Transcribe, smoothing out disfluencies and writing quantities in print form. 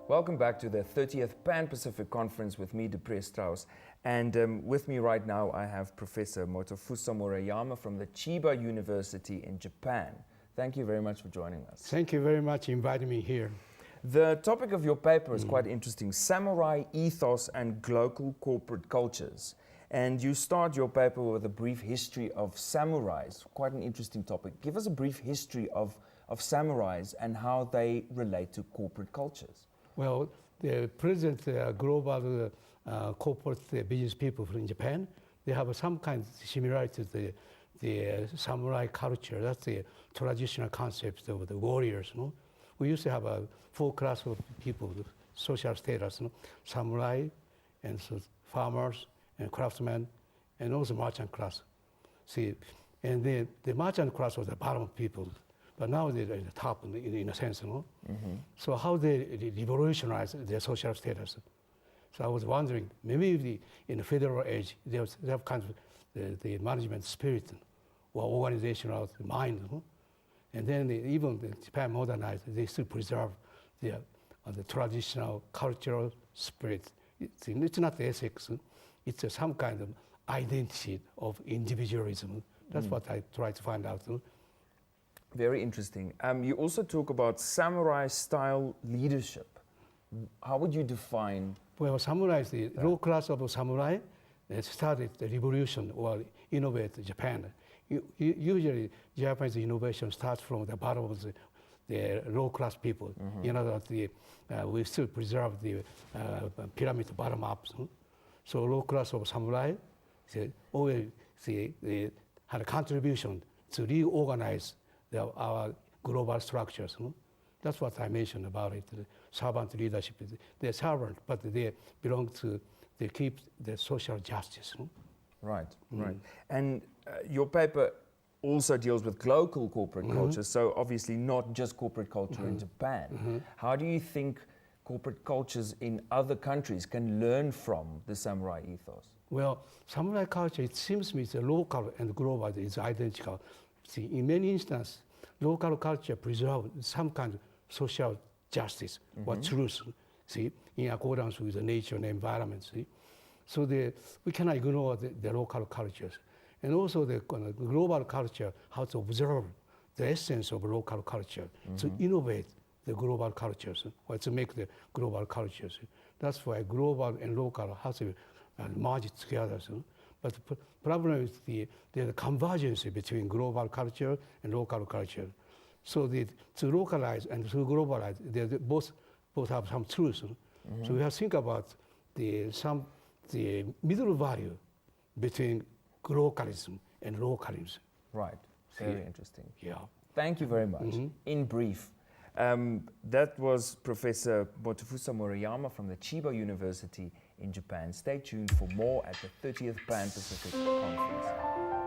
Welcome back to the 30th Pan-Pacific Conference with me, Prof. Strauss. And with me right now, I have Professor Motofusa Murayama from the Chiba University in Japan. Thank you very much for joining us. Thank you very much for inviting me here. The topic of your paper is quite interesting, samurai ethos and global corporate cultures. And you start your paper with a brief history of samurais, quite an interesting topic. Give us a brief history of samurais and how they relate to corporate cultures. Well, the present global corporate business people from Japan, they have some kind of similarity to the samurai culture. That's the traditional concept of the warriors. No? We used to have 4 classes of people, social status, no? Samurai, and so farmers, and craftsmen, and also merchant class. See, and the merchant class was the bottom people, but now they're in the top in a sense, no? Mm-hmm. So how they revolutionize their social status? So I was wondering, maybe in the federal age, they have kind of the management spirit or organizational mind, no? And then even the Japan modernized, they still preserve the traditional cultural spirit. It's not ethics. It's some kind of identity of individualism. That's what I try to find out. Very interesting. You also talk about samurai-style leadership. How would you define? Well, samurai is the low class of samurai that started the revolution or innovate Japan. Usually, Japanese innovation starts from the bottom of the low class people. Mm-hmm. You know that we still preserve the pyramid bottom up. So low class of samurai, they always they had a contribution to reorganize our global structures. That's what I mentioned about it. The servant leadership. They're servant, but they keep the social justice. Right, right. And your paper also deals with global corporate culture, so obviously not just corporate culture in Japan. How do you think corporate cultures in other countries can learn from the samurai ethos? Well, samurai culture, it seems to me, it's local and global is identical. See, in many instances, local culture preserves some kind of social justice or truth, see, in accordance with the nature and environment, see. So we cannot ignore the local cultures. And also the global culture, how to observe the essence of local culture, to innovate the global cultures, or to make the global cultures. That's why global and local has to merge together. But the problem is the convergence between global culture and local culture. So to localize and to globalize, they both have some truth. So we have to think about the middle value between localism and localism. Right, very interesting. Yeah. Thank you very much. In brief, that was Professor Motofusa Murayama from the Chiba University in Japan. Stay tuned for more at the 30th Pan-Pacific Conference.